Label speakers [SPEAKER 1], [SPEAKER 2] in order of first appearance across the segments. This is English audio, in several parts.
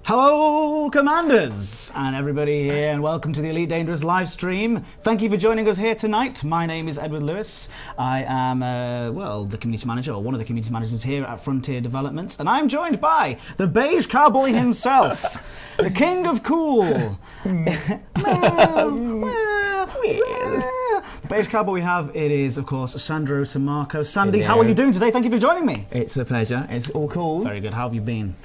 [SPEAKER 1] Hello, Commanders, and everybody here, and welcome to the Elite Dangerous live stream. Thank you for joining us here tonight. My name is Edward Lewis. I am, the community manager, or one of the community managers here at Frontier Developments, and I'm joined by the beige cowboy himself, the king of cool. The beige cowboy we have, it is, of course, Sandro Sammarco. Sandy, how are you doing today? Thank you for joining me.
[SPEAKER 2] It's a pleasure. It's all cool.
[SPEAKER 1] Very good. How have you been?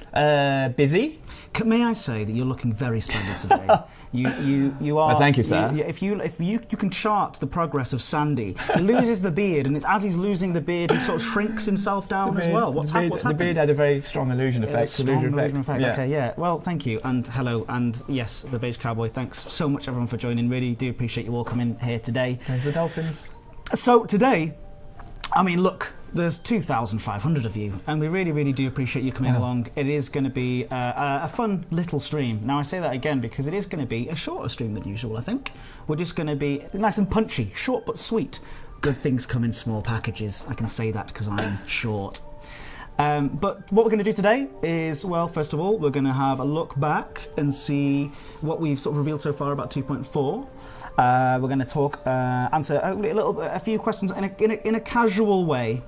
[SPEAKER 2] Busy.
[SPEAKER 1] May I say that you're looking very splendid today? You are.
[SPEAKER 2] Oh, thank you, sir.
[SPEAKER 1] If you can chart the progress of Sandy, he loses the beard, and it's as he's losing the beard, he sort of shrinks himself down as well. What's happening?
[SPEAKER 2] The beard had a very strong illusion effect.
[SPEAKER 1] Illusion effect.
[SPEAKER 2] Yeah.
[SPEAKER 1] Okay, yeah. Well, thank you, and hello, and yes, the beige cowboy. Thanks so much, everyone, for joining. Really do appreciate you all coming here today.
[SPEAKER 2] There's the dolphins.
[SPEAKER 1] So today, I mean, look. There's 2,500 of you, and we really, really do appreciate you coming along. It is going to be a fun little stream. Now, I say that again because it is going to be a shorter stream than usual, I think. We're just going to be nice and punchy, short but sweet. Good things come in small packages. I can say that because I'm short. But what we're going to do today is, well, first of all, we're going to have a look back and see what we've sort of revealed so far about 2.4. We're going to talk, answer hopefully a few questions in a casual way.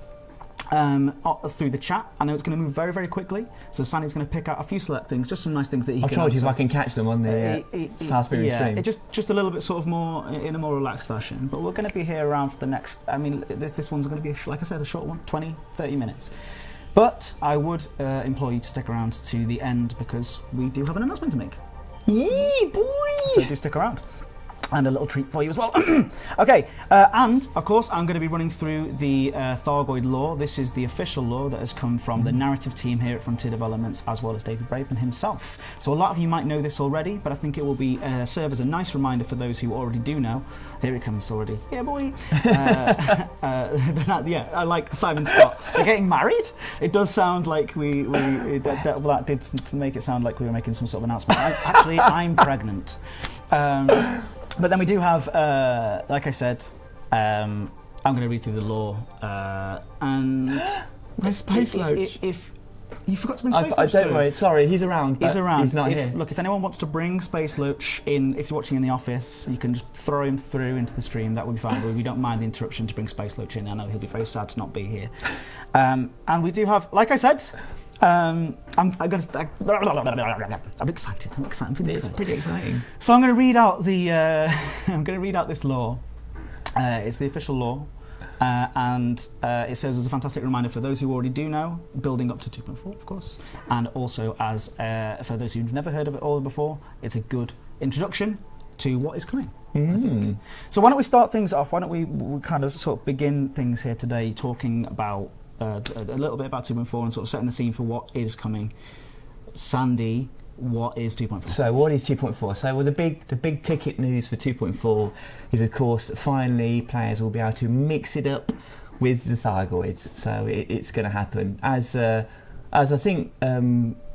[SPEAKER 1] Through the chat. I know it's going to move very, very quickly, so Sandy's going to pick out a few select things, just some nice things that he can answer.
[SPEAKER 2] I'll try if I can catch them on the fast-moving stream.
[SPEAKER 1] Just a little bit sort of more, in a more relaxed fashion, but we're going to be here around for the next, I mean, this one's going to be, like I said, a short one, 20, 30 minutes. But I would implore you to stick around to the end, because we do have an announcement to make.
[SPEAKER 2] Yee, boy!
[SPEAKER 1] So do stick around. And a little treat for you as well. Okay, and of course I'm going to be running through the Thargoid lore. This is the official lore that has come from the narrative team here at Frontier Developments, as well as David Braben himself. So a lot of you might know this already, but I think it will be serve as a nice reminder for those who already do know. Here it comes already. Yeah, boy. Yeah, I like Simon Scott. They're getting married. It does sound like that did to make it sound like we were making some sort of announcement. I'm pregnant. But then we do have, like I said, I'm going to read through the lore, and
[SPEAKER 2] where's Space Loach?
[SPEAKER 1] If you forgot to bring Space Loach,
[SPEAKER 2] don't worry. Sorry, he's around.
[SPEAKER 1] He's around.
[SPEAKER 2] He's not here.
[SPEAKER 1] Look, if anyone wants to bring Space Loach in, if you're watching in the office, you can just throw him through into the stream. That would be fine. But we don't mind the interruption to bring Space Loach in. I know he'll be very sad to not be here. And we do have, like I said. I'm excited. I'm excited.
[SPEAKER 2] It's pretty exciting.
[SPEAKER 1] So I'm going to read out this lore. It's the official lore, and it serves as a fantastic reminder for those who already do know, building up to 2.4, of course, and also as for those who've never heard of it all before, it's a good introduction to what is coming. I think. So why don't we start things off? Why don't we kind of sort of begin things here today, talking about. A little bit about 2.4 and sort of setting the scene for what is coming. Sandy, what is 2.4?
[SPEAKER 2] So what is 2.4? So well, the big ticket news for 2.4 is, of course, finally players will be able to mix it up with the Thargoids. So it's going to happen as I think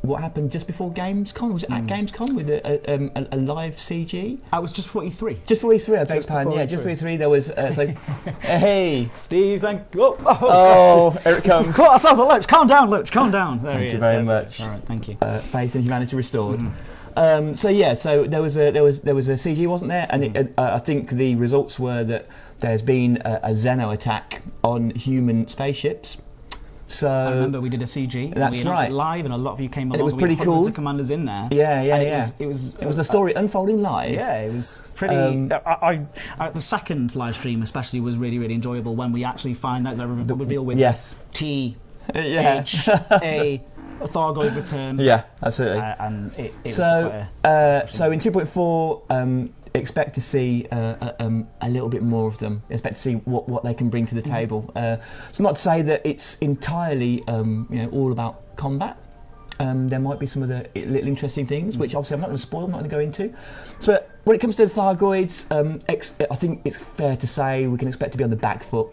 [SPEAKER 2] what happened just before Gamescom, was it at Gamescom with a live CG?
[SPEAKER 1] It was just 43.
[SPEAKER 2] Just 43, I beg your pardon. Yeah, just 43. There was hey,
[SPEAKER 1] Steve, thank you.
[SPEAKER 2] Here it comes.
[SPEAKER 1] That sounds like Loach. Calm down, Loach. Calm down. There
[SPEAKER 2] thank
[SPEAKER 1] he is.
[SPEAKER 2] You very much.
[SPEAKER 1] All right, thank you.
[SPEAKER 2] Faith in humanity restored. So there was a CG, wasn't there? And I think the results were that there's been a Xeno attack on human spaceships. So
[SPEAKER 1] I remember we did a CG.
[SPEAKER 2] That's
[SPEAKER 1] we announced it live, and a lot of you came along.
[SPEAKER 2] It was pretty cool.
[SPEAKER 1] Of commanders in there.
[SPEAKER 2] Yeah.
[SPEAKER 1] It was
[SPEAKER 2] a story unfolding live.
[SPEAKER 1] Yeah, it was pretty. The second live stream, especially, was really, really enjoyable when we actually find out the reveal with T H A Thargoid return.
[SPEAKER 2] Yeah, absolutely.
[SPEAKER 1] And it
[SPEAKER 2] so in 2.4. Expect to see a little bit more of them. Expect to see what they can bring to the table. So not to say that it's entirely all about combat. There might be some of the little interesting things, which obviously I'm not going to spoil, I'm not going to go into. So when it comes to the Thargoids, I think it's fair to say we can expect to be on the back foot,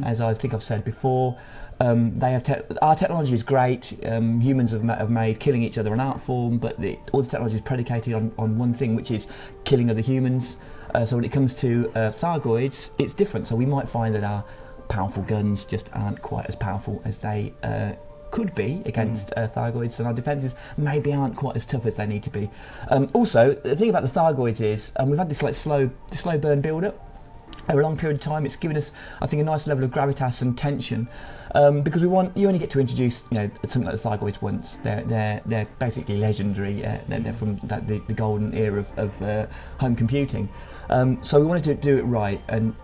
[SPEAKER 2] as I think I've said before. They have our technology is great. Humans have made killing each other an art form, but all the technology is predicated on one thing, which is killing other humans. So when it comes to Thargoids, it's different. So we might find that our powerful guns just aren't quite as powerful as they could be against Thargoids, and our defences maybe aren't quite as tough as they need to be. Also, the thing about the Thargoids is we've had this like slow burn build-up over a long period of time. It's given us, I think, a nice level of gravitas and tension, because you only get to introduce something like the Thargoids once. They're basically legendary. They're from the golden era of home computing. So we wanted to do it right, and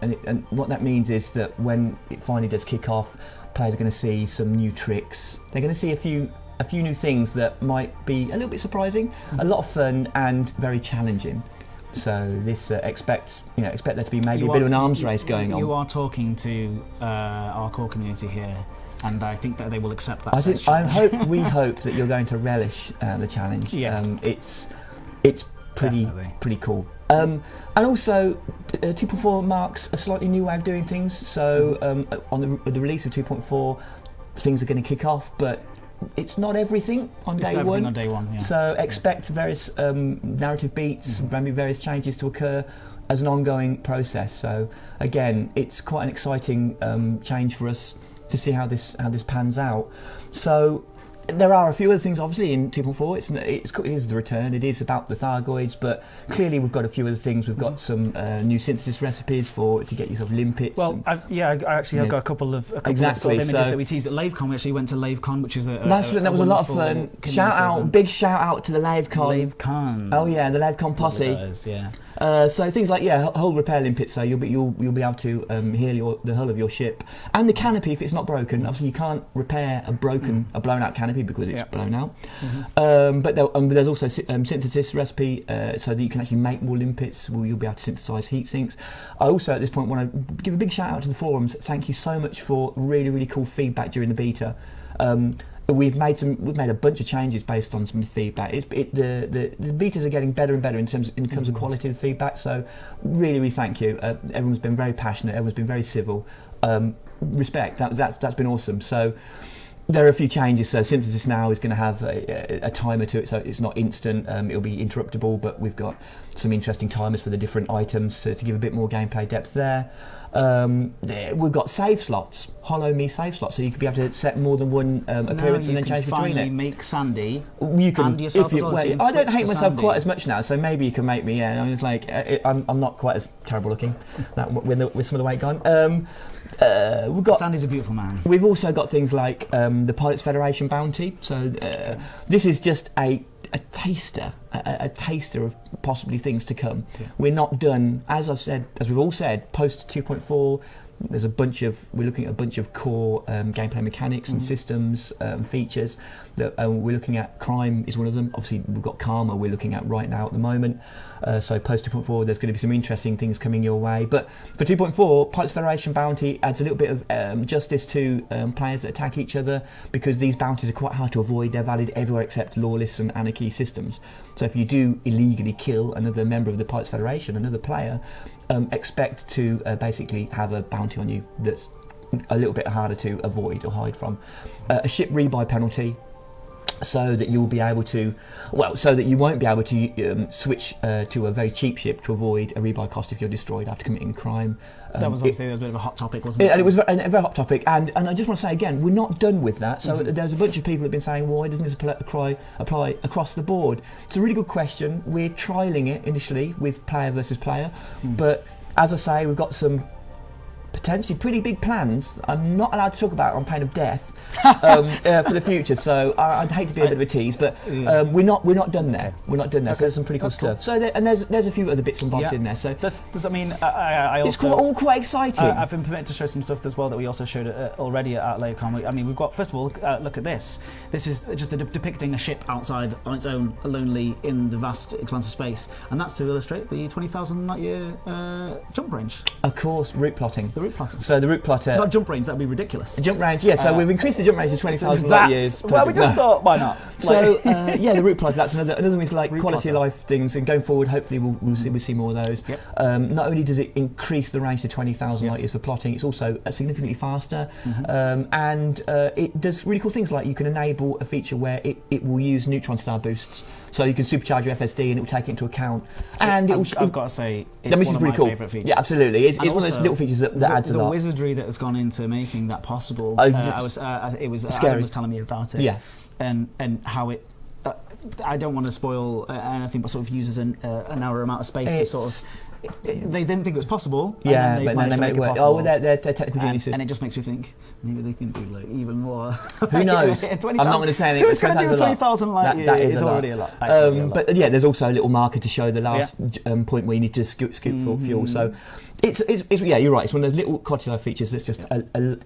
[SPEAKER 2] what that means is that when it finally does kick off, players are going to see some new tricks. They're going to see a few new things that might be a little bit surprising, a lot of fun, and very challenging. So this expect there to be maybe a bit of an arms race going on.
[SPEAKER 1] You are talking to our core community here, and I think that they will accept that.
[SPEAKER 2] We hope that you're going to relish the challenge.
[SPEAKER 1] Yeah.
[SPEAKER 2] It's pretty cool. And also, 2.4 marks a slightly new way of doing things. So on the release of 2.4, things are going to kick off, but it's not everything on day one.
[SPEAKER 1] Yeah.
[SPEAKER 2] So expect various narrative beats, maybe various changes to occur as an ongoing process. So again, it's quite an exciting change for us to see how this pans out. So there are a few other things, obviously, in 2.4. It is the return. It is about the Thargoids, but clearly we've got a few other things. We've got some new synthesis recipes to get yourself limpets.
[SPEAKER 1] Well, I've got a couple of sort of images that we teased at LaveCon. We actually went to LaveCon, which is that
[SPEAKER 2] was a lot of fun. Big shout out to the LaveCon.
[SPEAKER 1] LaveCon.
[SPEAKER 2] Oh yeah, the LaveCon posse. So things like hull repair limpets. So you'll be able to heal the hull of your ship and the canopy if it's not broken. Obviously, you can't repair a blown out canopy because it's blown out. But there's also synthesis recipe so that you can actually make more limpets. You'll be able to synthesize heat sinks. I also at this point want to give a big shout out to the forums. Thank you so much for really cool feedback during the beta. We've made a bunch of changes based on some of the feedback. The betas are getting better and better in terms of quality of the feedback. So really thank you. Everyone's been very passionate. Everyone's been very civil. Respect. That's been awesome. So there are a few changes. So synthesis now is going to have a timer to it, so it's not instant. It'll be interruptible, but we've got some interesting timers for the different items to give a bit more gameplay depth there. We've got save slots, Hollow Me save slots, so you could be able to set more than one appearance and then change between it.
[SPEAKER 1] Make Sandy.
[SPEAKER 2] You can.
[SPEAKER 1] And yourself as well.
[SPEAKER 2] I don't hate myself quite as much now, so maybe you can make me. Yeah, I mean, it's like I'm not quite as terrible looking with some of the weight gone. We've got
[SPEAKER 1] Sandy's a beautiful man.
[SPEAKER 2] We've also got things like the Pilots Federation bounty. So this is just a taster of possibly things to come. Yeah. We're not done, as we've all said, post 2.4. We're looking at a bunch of core gameplay mechanics and systems features that we're looking at. Crime is one of them. Obviously, we've got Karma we're looking at right now at the moment. So post 2.4, there's going to be some interesting things coming your way. But for 2.4, Pilots Federation bounty adds a little bit of justice to players that attack each other, because these bounties are quite hard to avoid. They're valid everywhere except lawless and anarchy systems. So if you do illegally kill another member of the Pilots Federation, another player, expect to basically have a bounty on you that's a little bit harder to avoid or hide from. A ship rebuy penalty, so that you won't be able to switch to a very cheap ship to avoid a rebuy cost if you're destroyed after committing a crime.
[SPEAKER 1] That was obviously a bit of a hot topic, wasn't it?
[SPEAKER 2] And it was a very hot topic, and I just want to say again, we're not done with that. So there's a bunch of people who have been saying, why doesn't this apply across the board? It's a really good question. We're trialling it initially with player versus player, but as I say, we've got some potentially pretty big plans I'm not allowed to talk about on pain of death for the future. So I'd hate to be a bit of a tease, but we're not done there. We're not done there. Okay. So there's some pretty cool stuff. So there's a few other bits and bobs in there. So I also, it's all quite exciting.
[SPEAKER 1] I've been permitted to show some stuff as well that we also showed already at LaveCon. I mean, we've got, first of all, look at this. This is just depicting a ship outside on its own, lonely in the vast expanse of space, and that's to illustrate the 20,000 light-year jump range.
[SPEAKER 2] Of course, route plotting.
[SPEAKER 1] The route plotter.
[SPEAKER 2] So the route plotter.
[SPEAKER 1] Not jump range. That would be ridiculous.
[SPEAKER 2] Jump range. Yeah. So we've increased the jump range to 20,000 light years.
[SPEAKER 1] Well, we just thought, why not?
[SPEAKER 2] So the route plotter. That's another one is like quality of life things, and going forward, hopefully we'll see more of those.
[SPEAKER 1] Yep.
[SPEAKER 2] Not only does it increase the range to 20,000 light years for plotting, it's also significantly faster, and it does really cool things like you can enable a feature where it will use neutron star boosts, so you can supercharge your FSD and it will take it into account. And
[SPEAKER 1] I've got to say, it's one of my favourite features.
[SPEAKER 2] Yeah, absolutely. It's one of those little features that adds a lot.
[SPEAKER 1] The wizardry that has gone into making that possible.
[SPEAKER 2] Oh,
[SPEAKER 1] It was
[SPEAKER 2] scary.
[SPEAKER 1] Adam was telling me about it.
[SPEAKER 2] Yeah.
[SPEAKER 1] And how it. I don't want to spoil anything, but sort of uses an narrow amount of space to sort of. They didn't think it was possible.
[SPEAKER 2] Yeah,
[SPEAKER 1] and
[SPEAKER 2] but then they make it work.
[SPEAKER 1] possible.
[SPEAKER 2] Oh, they're technical geniuses.
[SPEAKER 1] And it just makes me think maybe they can do like even more.
[SPEAKER 2] Who knows? I'm not going to say anything.
[SPEAKER 1] Who's going to do 20,000 light years?
[SPEAKER 2] That is
[SPEAKER 1] it's
[SPEAKER 2] a lot.
[SPEAKER 1] already a lot. Already a lot.
[SPEAKER 2] But yeah, there's also a little marker to show the last point where you need to scoop for fuel. So it's yeah, you're right. It's one of those little quality life features that's just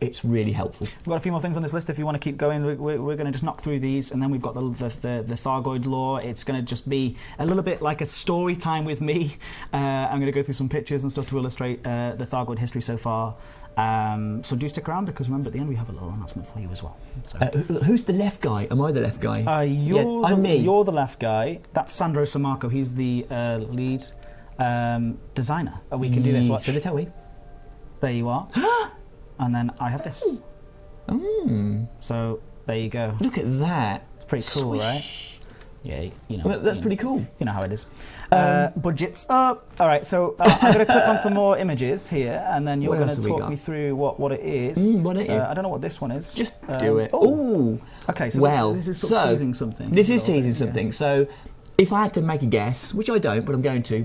[SPEAKER 2] it's really helpful.
[SPEAKER 1] We've got a few more things on this list. If you want to keep going, we're going to just knock through these, and then we've got the Thargoid lore. It's going to just be a little bit like a story time with me. I'm going to go through some pictures and stuff to illustrate the Thargoid history so far. So do stick around, because remember at the end we have a little announcement for you as well. So.
[SPEAKER 2] Who's the left guy? Am I the left guy?
[SPEAKER 1] I'm
[SPEAKER 2] me.
[SPEAKER 1] You're the left guy. That's Sandro Sammarco. He's the lead designer. We can do this. Watch.
[SPEAKER 2] Should they tell me?
[SPEAKER 1] There you are. And then I have this. So there you go.
[SPEAKER 2] Look at that.
[SPEAKER 1] It's pretty cool,
[SPEAKER 2] Swish.
[SPEAKER 1] right? Yeah, you know.
[SPEAKER 2] Well, that's pretty cool.
[SPEAKER 1] You know how it is. Budgets up. All right, so I'm going to click on some more images here, and then you're going to talk me through what it is.
[SPEAKER 2] What it is?
[SPEAKER 1] I don't know what this one is.
[SPEAKER 2] Just do it.
[SPEAKER 1] Oh. Okay, so this is sort of teasing something.
[SPEAKER 2] This is teasing something. So if I had to make a guess, which I don't, but I'm going to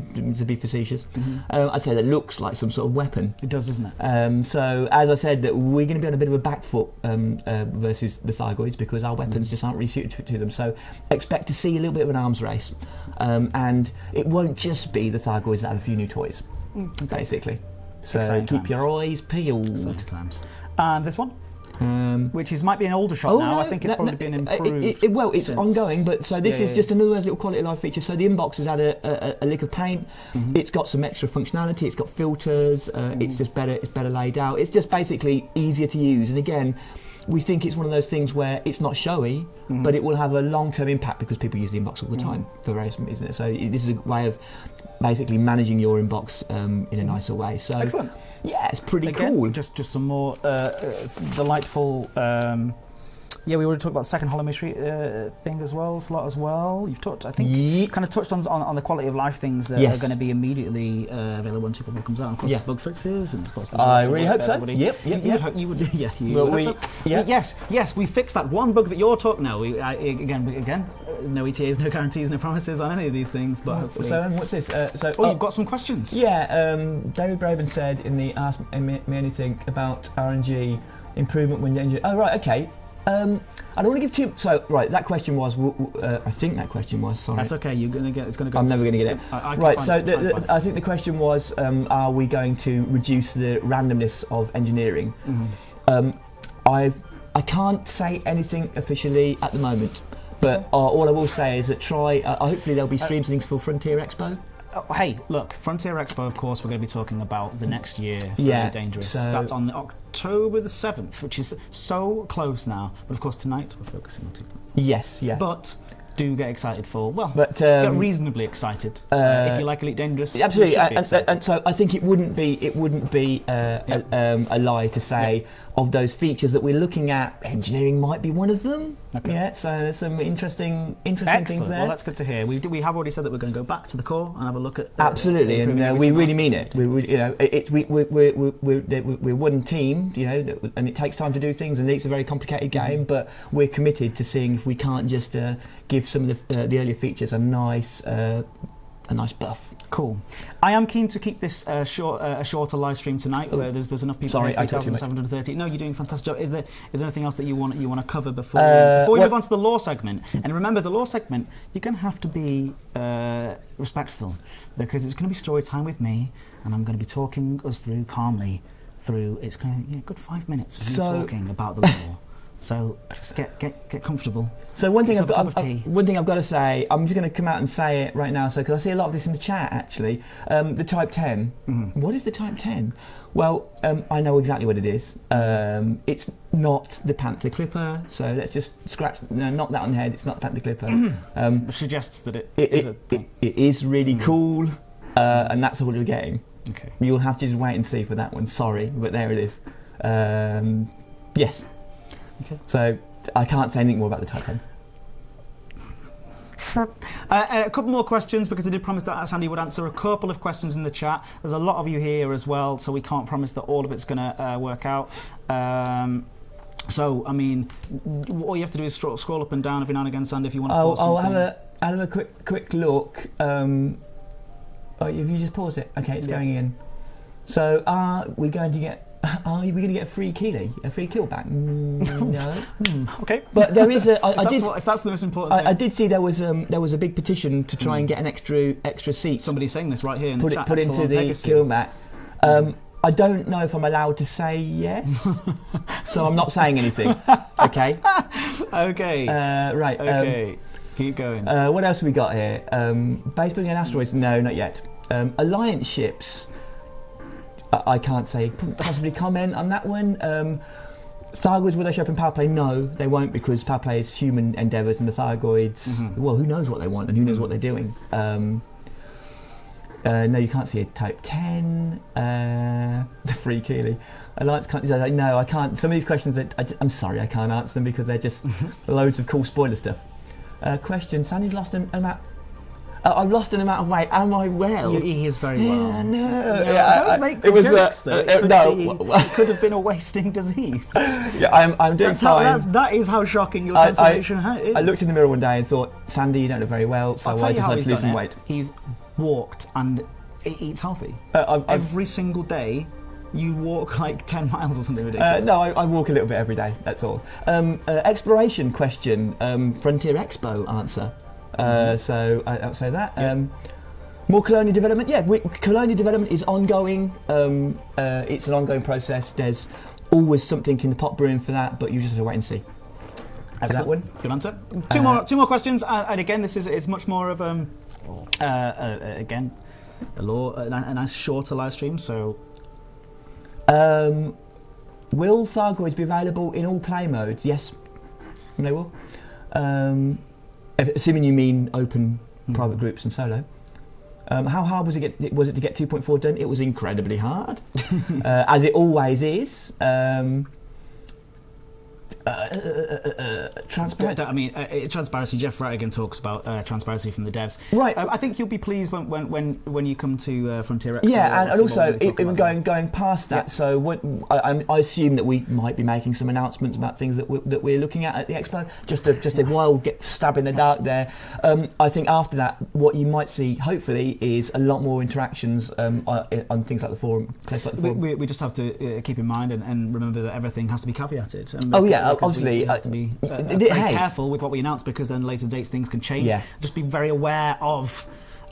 [SPEAKER 2] be facetious, I'd say that looks like some sort of weapon.
[SPEAKER 1] It does, doesn't it?
[SPEAKER 2] So, as I said, that we're going to be on a bit of a back foot versus the Thargoids, because our weapons just aren't really suited to them. So, expect to see a little bit of an arms race. And it won't just be the Thargoids that have a few new toys, basically. So,
[SPEAKER 1] Exciting
[SPEAKER 2] keep
[SPEAKER 1] times.
[SPEAKER 2] your eyes peeled.
[SPEAKER 1] Exciting times. And this one? Which might be an older shot now. I think it's probably been improved.
[SPEAKER 2] It's ongoing, but so this is just another little quality of life feature. So the inbox has had a lick of paint. It's got some extra functionality. It's got filters. It's just better. It's better laid out. It's just basically easier to use. And again, we think it's one of those things where it's not showy, but it will have a long-term impact because people use the inbox all the time for various reasons. So this is a way of basically managing your inbox in a nicer way. So
[SPEAKER 1] excellent.
[SPEAKER 2] Yeah, it's pretty
[SPEAKER 1] Again,
[SPEAKER 2] cool.
[SPEAKER 1] Just some more delightful. We already talked about the second holometry thing as well, slot as well. You've talked, I think, kind of touched on the quality of life things that are going to be immediately available when 2.1 comes out. And of course, there's bug fixes, and of course,
[SPEAKER 2] I really hope so. Yep.
[SPEAKER 1] You would, yes, we fixed that one bug that you're talking. No, again, no ETAs, no guarantees, no promises on any of these things. But hopefully.
[SPEAKER 2] So what's this?
[SPEAKER 1] You've got some questions.
[SPEAKER 2] Yeah, David Braben said in the Ask Me Anything about RNG improvement when the engine. Oh right, okay. I don't want to give too. So right, that question was. I think that question was. Sorry.
[SPEAKER 1] That's okay. You're gonna get. It's gonna go.
[SPEAKER 2] I'm never gonna get it.
[SPEAKER 1] Right.
[SPEAKER 2] So I think the question was: are we going to reduce the randomness of engineering? I can't say anything officially at the moment, but all I will say is that hopefully there'll be streams and things for Frontier Expo.
[SPEAKER 1] Hey, look, Frontier Expo, of course, we're going to be talking about the next year for Elite Dangerous. So that's on October the 7th, which is so close now. But of course, tonight we're focusing on 2.1.
[SPEAKER 2] Yes, yeah.
[SPEAKER 1] But do get excited get reasonably excited if you like Elite Dangerous.
[SPEAKER 2] Absolutely, and so I think it wouldn't be a lie to say of those features that we're looking at, engineering might be one of them. Okay. Yeah, so there's some interesting things there.
[SPEAKER 1] Well, that's good to hear. We have already said that we're going to go back to the core and have a look at.
[SPEAKER 2] Absolutely, and we really mean it. We're one team, and it takes time to do things, and it's a very complicated game. But we're committed to seeing if we can't just give some of the earlier features a nice buff.
[SPEAKER 1] Cool. I am keen to keep this a shorter live stream tonight, where there's enough people.
[SPEAKER 2] Sorry,
[SPEAKER 1] here,
[SPEAKER 2] I talked too much.
[SPEAKER 1] 3,730. No, you're doing a fantastic job. Is there anything else that you want to cover before we move on to the lore segment? And remember, the lore segment, you're going to have to be respectful, because it's going to be story time with me, and I'm going to be talking us through calmly through. It's going to be a good 5 minutes of me talking about the lore. So just get comfortable.
[SPEAKER 2] So one thing I've got to say, I'm just going to come out and say it right now. So because I see a lot of this in the chat actually, the Type 10. What is the Type 10? Well, I know exactly what it is. It's not the Panther Clipper. So let's just knock that on the head. It's not the Panther Clipper.
[SPEAKER 1] Which suggests that it is a thing.
[SPEAKER 2] It is really cool, and that's all you're getting.
[SPEAKER 1] Okay.
[SPEAKER 2] You'll have to just wait and see for that one. Sorry, but there it is. Yes. Okay. So I can't say anything more about the Type 10.
[SPEAKER 1] A couple more questions, because I did promise that Sandy would answer a couple of questions in the chat. There's a lot of you here as well, so we can't promise that all of it's going to work out. So, I mean, all you have to do is scroll up and down every now and again, Sandy, if you want to pause something.
[SPEAKER 2] I'll have a quick look. Have you just paused it? Okay, it's going in. So, are we going to get a free kill back? No.
[SPEAKER 1] Okay.
[SPEAKER 2] But there is
[SPEAKER 1] if that's the most important thing.
[SPEAKER 2] I did see there was a big petition to try and get an extra seat.
[SPEAKER 1] Somebody's saying this right here in the chat.
[SPEAKER 2] Put into the kill back. I don't know if I'm allowed to say yes, so I'm not saying anything. Okay.
[SPEAKER 1] Okay.
[SPEAKER 2] Right.
[SPEAKER 1] Okay. Keep going.
[SPEAKER 2] What else have we got here? Base building and asteroids? No, not yet. Alliance ships. I can't say. Possibly comment on that one. Thargoids, will they show up in power play? No, they won't, because power play is human endeavours, and the Thargoids. Well, who knows what they want and who knows what they're doing. No, you can't see a Type 10. The free Keeley. Alliance can't. No, I can't. Some of these questions, I'm sorry, I can't answer them, because they're just loads of cool spoiler stuff. Question: Sandy's lost an amount. I've lost an amount of weight. Am I well?
[SPEAKER 1] He is very well.
[SPEAKER 2] Yeah, no.
[SPEAKER 1] Don't make jokes, though. It could have been a wasting disease.
[SPEAKER 2] Yeah, I'm doing fine.
[SPEAKER 1] That is how shocking your transformation is.
[SPEAKER 2] I looked in the mirror one day and thought, Sandy, you don't look very well, so I decided to lose some weight.
[SPEAKER 1] He's walked and eats healthy. Every single day. You walk like 10 miles or something ridiculous.
[SPEAKER 2] No, I walk a little bit every day, that's all. Exploration question, Frontier Expo answer. So I'll say that.
[SPEAKER 1] Yeah.
[SPEAKER 2] More colonial development? Yeah, colonial development is ongoing. It's an ongoing process. There's always something in the pot brewing for that, but you just have to wait and see.
[SPEAKER 1] Excellent. That one. Good answer. Two more questions, and again, it's much more of again a nice shorter live stream. So,
[SPEAKER 2] will Thargoids be available in all play modes? Yes, they will. Assuming you mean open private groups and solo. How hard was it to get 2.4 done? It was incredibly hard, as it always is.
[SPEAKER 1] Transparency. Jeff Rattigan talks about transparency from the devs.
[SPEAKER 2] Right.
[SPEAKER 1] I think you'll be pleased when you come to Frontier Expo.
[SPEAKER 2] Yeah, and also even going past that. Yeah. So I assume that we might be making some announcements about things that we're looking at the expo. Just a wild stab in the dark there. I think after that, what you might see, hopefully, is a lot more interactions on things like the forum.
[SPEAKER 1] We just have to keep in mind and remember that everything has to be caveated.
[SPEAKER 2] Obviously,
[SPEAKER 1] we have to be very careful with what we announce, because then later dates things can change.
[SPEAKER 2] Yeah.
[SPEAKER 1] Just be very aware of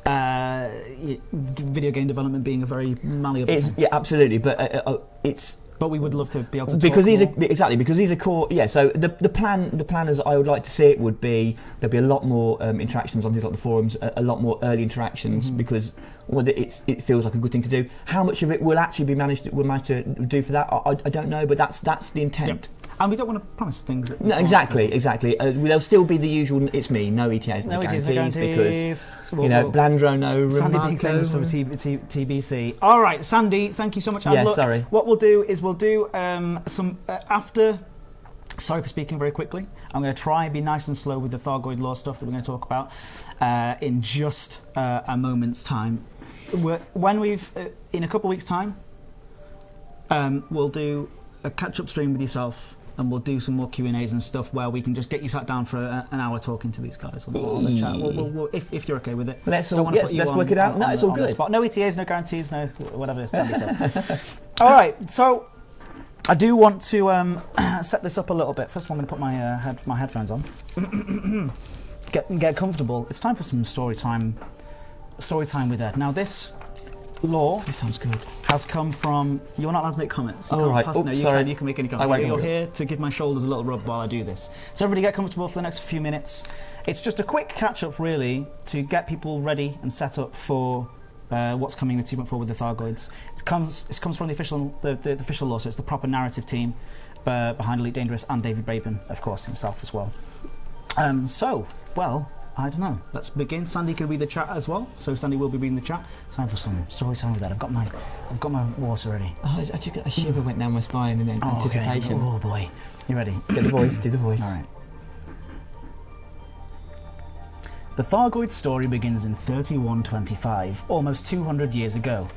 [SPEAKER 1] video game development being a very malleable thing.
[SPEAKER 2] Yeah, absolutely, but it's.
[SPEAKER 1] But we would love to be able to
[SPEAKER 2] because
[SPEAKER 1] talk
[SPEAKER 2] these are core. Yeah, so the plan as I would like to see it would be there'll be a lot more interactions on things like the forums, a lot more early interactions, because it feels like a good thing to do. How much of it will actually be managed to do for that, I don't know, but that's the intent.
[SPEAKER 1] Yep. And we don't want to promise things.
[SPEAKER 2] No, exactly. There'll still be the usual. It's me. No ETAs, no guarantees, because Blandro, no.
[SPEAKER 1] Sandy being famous for TBC. All right, Sandy, thank you so much.
[SPEAKER 2] Yeah, sorry.
[SPEAKER 1] What we'll do is some after. Sorry for speaking very quickly. I'm going to try and be nice and slow with the Thargoid lore stuff that we're going to talk about in just a moment's time. When we've in a couple of weeks' time, we'll do a catch-up stream with yourself. And we'll do some more Q&As and stuff where we can just get you sat down for an hour talking to these guys on the chat. We'll, if you're okay with it.
[SPEAKER 2] Let's work it out. No, it's all good.
[SPEAKER 1] No ETAs, no guarantees, no whatever Sandy says. All right, so I do want to set this up a little bit. First of all, I'm going to put my headphones on. Get comfortable. It's time for some story time with Ed. Now this lore.
[SPEAKER 2] This sounds good.
[SPEAKER 1] Has come from. You're not allowed to make comments.
[SPEAKER 2] Oh, right.
[SPEAKER 1] You can make any comments. You're here to give my shoulders a little rub while I do this. So everybody get comfortable for the next few minutes. It's just a quick catch-up, really, to get people ready and set up for what's coming with 2.4 with the Thargoids. It comes from the official lore, so it's the proper narrative team behind Elite Dangerous and David Braben, of course, himself as well. I don't know. Let's begin. Sandy can read the chat as well, so Sandy will be reading the chat. Time for some story time with that. I've got my water ready.
[SPEAKER 2] Oh, I just got a shiver went down my spine in anticipation.
[SPEAKER 1] Okay. Oh boy, you ready?
[SPEAKER 2] Get the voice. Do the voice.
[SPEAKER 1] All right. The Thargoid story begins in 3125, almost 200 years ago.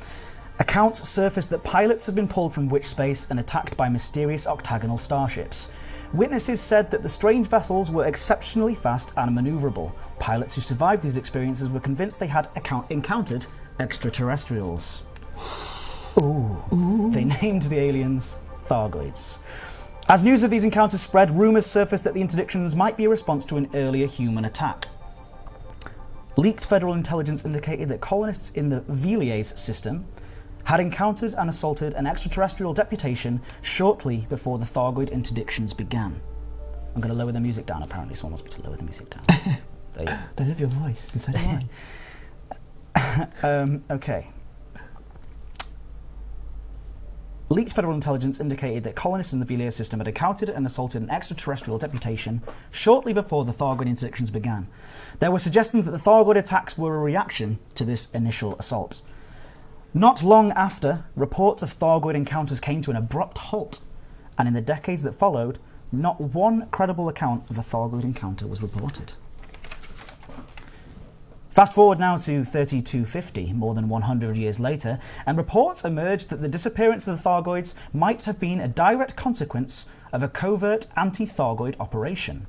[SPEAKER 1] Accounts surfaced that pilots had been pulled from witch space and attacked by mysterious octagonal starships. Witnesses said that the strange vessels were exceptionally fast and manoeuvrable. Pilots who survived these experiences were convinced they had encountered extraterrestrials. Ooh. They named the aliens Thargoids. As news of these encounters spread, rumours surfaced that the interdictions might be a response to an earlier human attack. Leaked federal intelligence indicated that colonists in the Villiers system had encountered and assaulted an extraterrestrial deputation shortly before the Thargoid interdictions began. I'm going to lower the music down, apparently. Someone wants me to lower the music down. There you go.
[SPEAKER 2] I love your voice, and so do I.
[SPEAKER 1] Okay. Leaked federal intelligence indicated that colonists in the Villiers system had encountered and assaulted an extraterrestrial deputation shortly before the Thargoid interdictions began. There were suggestions that the Thargoid attacks were a reaction to this initial assault. Not long after, reports of Thargoid encounters came to an abrupt halt, and in the decades that followed, not one credible account of a Thargoid encounter was reported. Fast forward now to 3250, more than 100 years later, and reports emerged that the disappearance of the Thargoids might have been a direct consequence of a covert anti-Thargoid operation.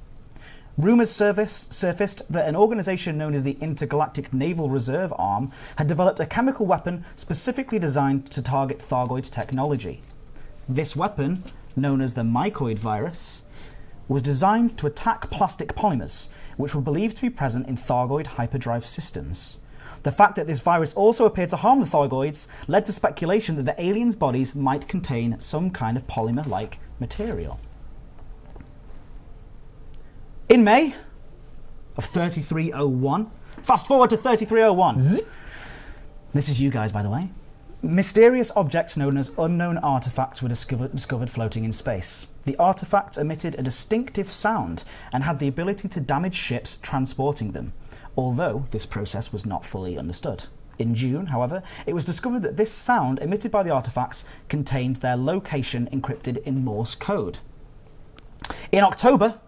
[SPEAKER 1] Rumours surfaced that an organisation known as the Intergalactic Naval Reserve Arm had developed a chemical weapon specifically designed to target Thargoid technology. This weapon, known as the mycoid virus, was designed to attack plastic polymers, which were believed to be present in Thargoid hyperdrive systems. The fact that this virus also appeared to harm the Thargoids led to speculation that the aliens' bodies might contain some kind of polymer-like material. In May of 3301, fast forward to 3301. This is you guys, by the way. Mysterious objects known as unknown artifacts were discovered floating in space. The artifacts emitted a distinctive sound and had the ability to damage ships transporting them, although this process was not fully understood. In June, however, it was discovered that this sound emitted by the artifacts contained their location encrypted in Morse code. In October,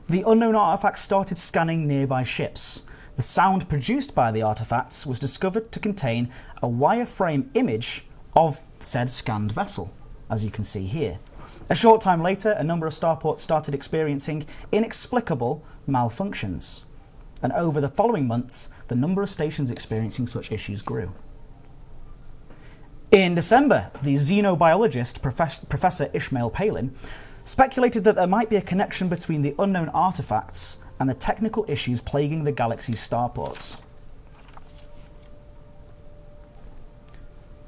[SPEAKER 1] the unknown artifacts started scanning nearby ships. The sound produced by the artifacts was discovered to contain a wireframe image of said scanned vessel, as you can see here. A short time later, a number of starports started experiencing inexplicable malfunctions, and over the following months, the number of stations experiencing such issues grew. In December, the xenobiologist Professor Ishmael Palin speculated that there might be a connection between the unknown artifacts and the technical issues plaguing the galaxy's starports.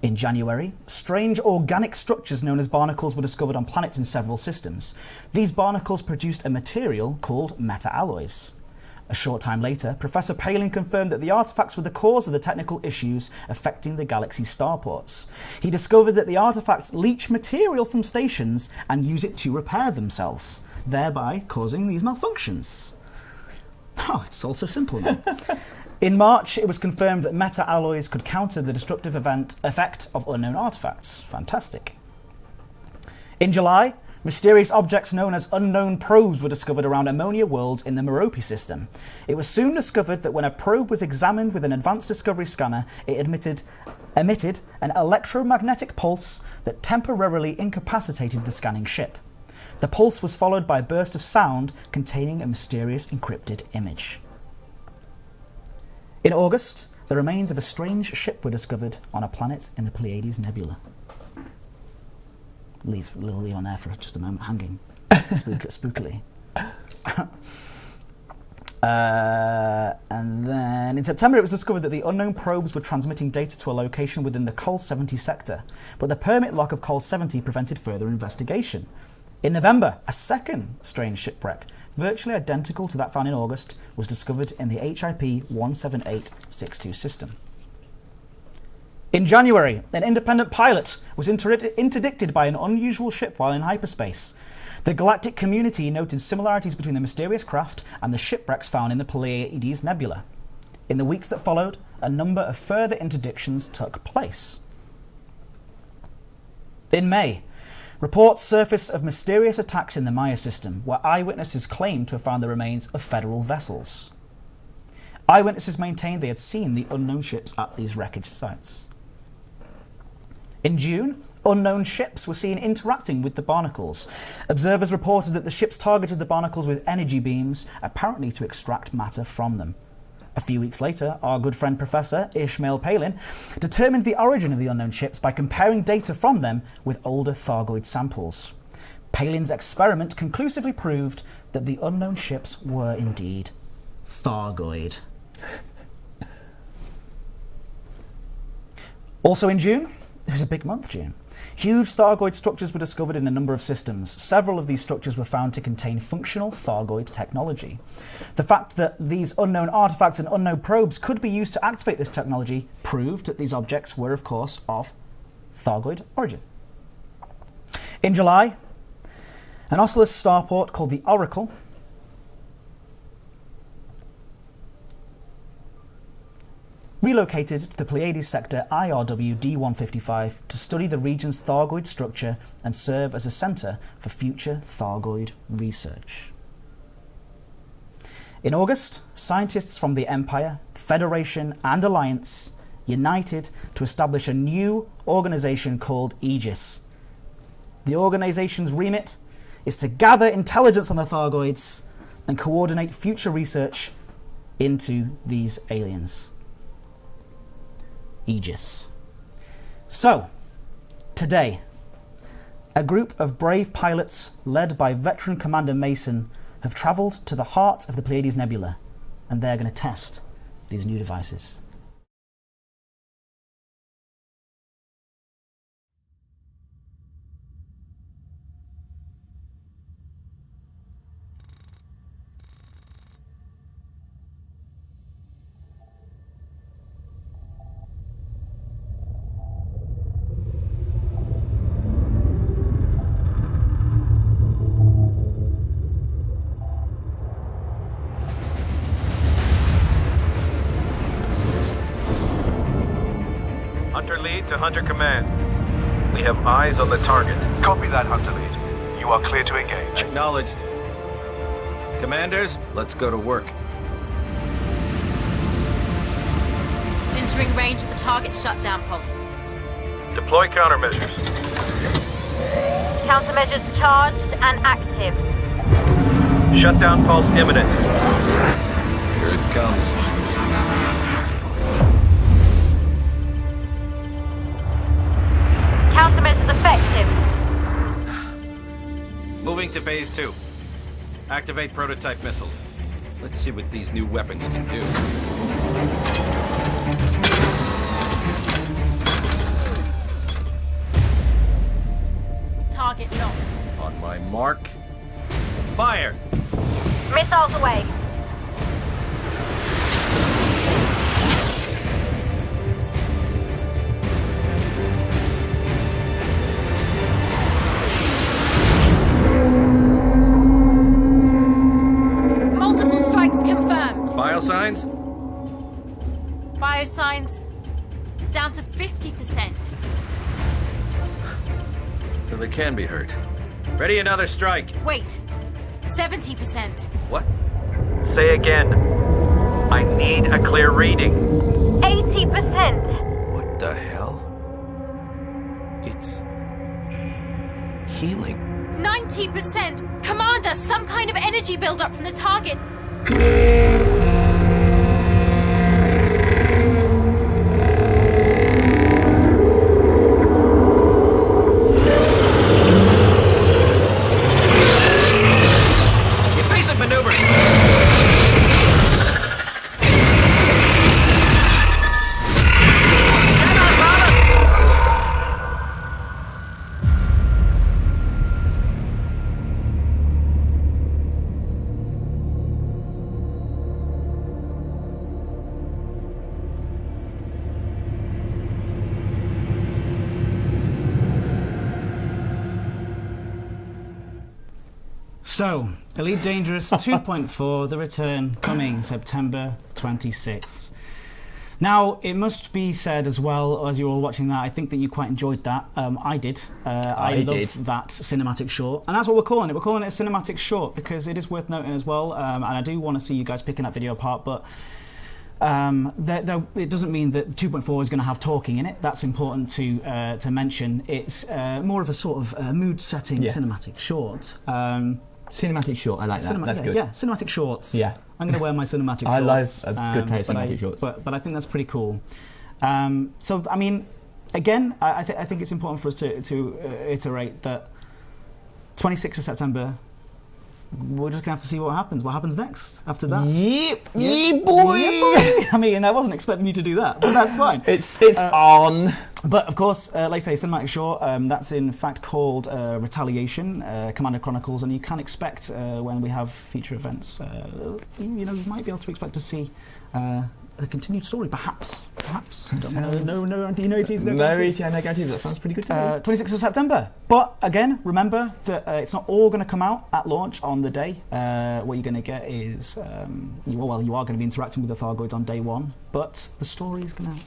[SPEAKER 1] In January, strange organic structures known as barnacles were discovered on planets in several systems. These barnacles produced a material called meta-alloys. A short time later, Professor Palin confirmed that the artifacts were the cause of the technical issues affecting the galaxy's starports. He discovered that the artifacts leach material from stations and use it to repair themselves, thereby causing these malfunctions. Oh, it's all so simple now. In March, it was confirmed that meta-alloys could counter the destructive effect of unknown artifacts. Fantastic. In July, mysterious objects known as unknown probes were discovered around ammonia worlds in the Merope system. It was soon discovered that when a probe was examined with an advanced discovery scanner, it emitted an electromagnetic pulse that temporarily incapacitated the scanning ship. The pulse was followed by a burst of sound containing a mysterious encrypted image. In August, the remains of a strange ship were discovered on a planet in the Pleiades Nebula. Leave little Leon there for just a moment, hanging spookily. And then in September, it was discovered that the unknown probes were transmitting data to a location within the Col 70 sector, but the permit lock of Col 70 prevented further investigation. In November, a second strange shipwreck, virtually identical to that found in August, was discovered in the HIP 17862 system. In January, an independent pilot was interdicted by an unusual ship while in hyperspace. The galactic community noted similarities between the mysterious craft and the shipwrecks found in the Pleiades Nebula. In the weeks that followed, a number of further interdictions took place. In May, reports surfaced of mysterious attacks in the Maya system, where eyewitnesses claimed to have found the remains of federal vessels. Eyewitnesses maintained they had seen the unknown ships at these wreckage sites. In June, unknown ships were seen interacting with the barnacles. Observers reported that the ships targeted the barnacles with energy beams, apparently to extract matter from them. A few weeks later, our good friend Professor Ishmael Palin determined the origin of the unknown ships by comparing data from them with older Thargoid samples. Palin's experiment conclusively proved that the unknown ships were indeed Thargoid. Also in June, it was a big month, June. Huge Thargoid structures were discovered in a number of systems. Several of these structures were found to contain functional Thargoid technology. The fact that these unknown artifacts and unknown probes could be used to activate this technology proved that these objects were, of course, of Thargoid origin. In July, an Oculus starport called the Oracle relocated to the Pleiades sector IRW D155 to study the region's Thargoid structure and serve as a centre for future Thargoid research. In August, scientists from the Empire, Federation and Alliance united to establish a new organisation called Aegis. The organisation's remit is to gather intelligence on the Thargoids and coordinate future research into these aliens. Aegis. So, today, a group of brave pilots led by veteran Commander Mason have travelled to the heart of the Pleiades Nebula, and they're going to test these new devices.
[SPEAKER 3] Hunter Lead to Hunter Command. We have eyes on the target.
[SPEAKER 4] Copy that, Hunter Lead. You are clear to engage.
[SPEAKER 3] Acknowledged. Commanders, let's go to work.
[SPEAKER 5] Entering range of the target shutdown pulse.
[SPEAKER 3] Deploy countermeasures.
[SPEAKER 6] Countermeasures charged and active.
[SPEAKER 3] Shutdown pulse imminent. Here it comes.
[SPEAKER 6] Countermeasures effective.
[SPEAKER 3] Moving to phase 2. Activate prototype missiles. Let's see what these new weapons can do.
[SPEAKER 5] Target locked.
[SPEAKER 3] On my mark. Fire!
[SPEAKER 6] Missiles away.
[SPEAKER 5] Multiple strikes confirmed.
[SPEAKER 3] Biosigns?
[SPEAKER 5] Biosigns down to 50%.
[SPEAKER 3] So they can be hurt. Ready another strike.
[SPEAKER 5] Wait, 70%.
[SPEAKER 3] What? Say again. I need a clear reading.
[SPEAKER 6] 80%.
[SPEAKER 3] What the hell? It's healing.
[SPEAKER 5] 90%! Commander, some kind of energy buildup from the target.
[SPEAKER 3] Evasive maneuvers!
[SPEAKER 1] So, Elite Dangerous 2.4, The Return, coming September 26th. Now, it must be said as well, as you're all watching that, I think that you quite enjoyed that. I did. I love that cinematic short. And that's what we're calling it. We're calling it a cinematic short because it is worth noting as well. And I do want to see you guys picking that video apart. But It doesn't mean that 2.4 is going to have talking in it. That's important to mention. It's more of a sort of mood-setting cinematic short.
[SPEAKER 2] Cinematic short, I like that. That's good.
[SPEAKER 1] Yeah, cinematic shorts.
[SPEAKER 2] Yeah.
[SPEAKER 1] I'm going to wear my cinematic shorts.
[SPEAKER 2] I love a good pair of cinematic shorts.
[SPEAKER 1] But I think that's pretty cool. So, I mean, again, I think it's important for us to iterate that 26th of September, we're just going to have to see what happens. What happens next after that?
[SPEAKER 2] Yep, boy!
[SPEAKER 1] I mean, I wasn't expecting you to do that, but that's fine.
[SPEAKER 2] It's on.
[SPEAKER 1] But of course, like I say, cinematic short, that's in fact called Retaliation, Commander Chronicles, and you can expect when we have feature events, you might be able to expect to see a continued story, perhaps. No guarantees.
[SPEAKER 2] No guarantees. That sounds pretty good to me.
[SPEAKER 1] 26th of September. But again, remember that it's not all going to come out at launch on the day. What you're going to get is, you are going to be interacting with the Thargoids on day one, but the story is going to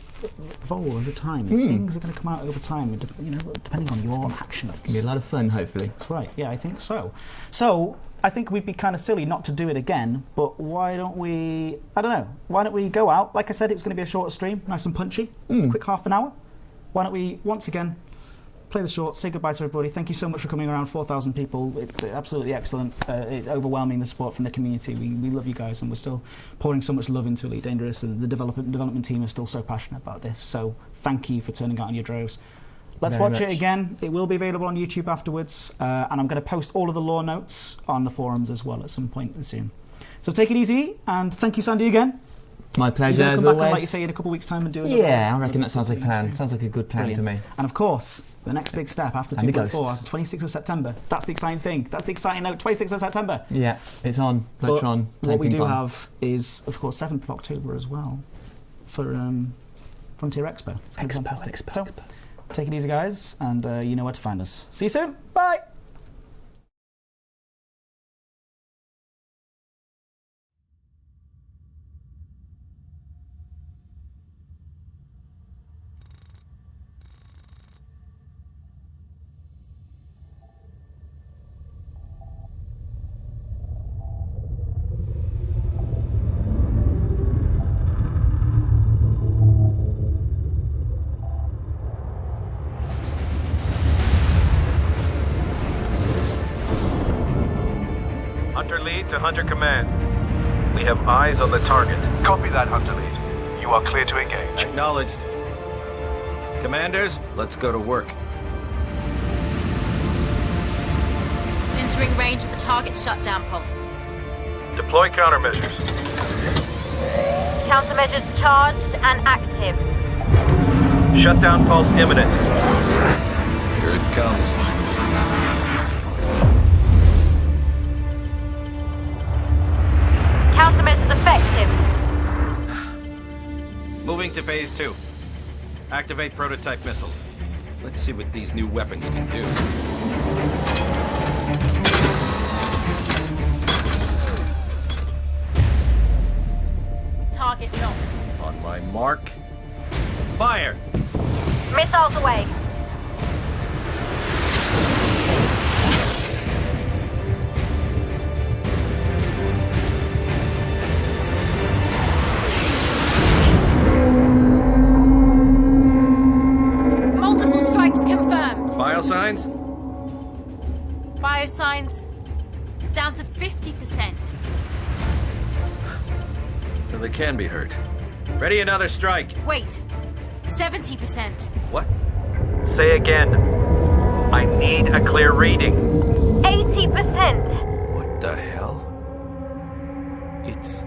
[SPEAKER 1] evolve over time. Things are going to come out over time, depending on your actions.
[SPEAKER 2] It's going to be a lot of fun, hopefully.
[SPEAKER 1] That's right. Yeah, I think so. So I think we'd be kind of silly not to do it again. But why don't we? I don't know. Why don't we go out? Like I said, it's going to be a shorter stream, nice and punchy, quick half an hour. Why don't we once again play the short, say goodbye to everybody. Thank you so much for coming around. 4,000 people. It's absolutely excellent. It's overwhelming, the support from the community. We love you guys, and we're still pouring so much love into Elite Dangerous, and the development team is still so passionate about this. So thank you for turning out in your droves. Let's watch it again. It will be available on YouTube afterwards, and I'm going to post all of the lore notes on the forums as well at some point soon. So take it easy, and thank you, Sandy, again.
[SPEAKER 2] My pleasure, as
[SPEAKER 1] come back
[SPEAKER 2] always.
[SPEAKER 1] and, like you say, in a couple of weeks' time and do it.
[SPEAKER 2] Yeah, I reckon that sounds like a plan. Sounds like a good plan to me.
[SPEAKER 1] And of course, the next big step after 2.4, 26th of September. That's the exciting thing. That's the exciting note. 26th of September.
[SPEAKER 2] Yeah, it's on. Blotron.
[SPEAKER 1] What we do have is, of course, 7th of October as well for Frontier Expo. It's going to be fantastic. So, take it easy, guys, and you know where to find us. See you soon. Bye.
[SPEAKER 4] Hunter Lead to Hunter Command. We have eyes on the target. Copy that, Hunter Lead. You are clear to engage.
[SPEAKER 3] Acknowledged. Commanders, let's go to work.
[SPEAKER 5] Entering range of the target shutdown pulse.
[SPEAKER 4] Deploy countermeasures.
[SPEAKER 6] Countermeasures charged and active.
[SPEAKER 4] Shutdown pulse imminent.
[SPEAKER 3] Here it comes.
[SPEAKER 6] Countermeasures effective.
[SPEAKER 3] Moving to phase 2. Activate prototype missiles. Let's see what these new weapons can do.
[SPEAKER 5] Target knocked.
[SPEAKER 3] On my mark. Fire!
[SPEAKER 6] Missiles away.
[SPEAKER 5] Multiple strikes confirmed.
[SPEAKER 3] Biosigns?
[SPEAKER 5] Biosigns down to 50%.
[SPEAKER 3] So they can be hurt. Ready another strike.
[SPEAKER 5] Wait, 70%.
[SPEAKER 3] What?
[SPEAKER 4] Say again. I need a clear reading.
[SPEAKER 6] 80%.
[SPEAKER 3] What the hell? It's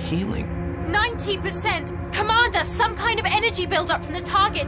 [SPEAKER 3] healing.
[SPEAKER 5] 90%! Commander, some kind of energy buildup from the target.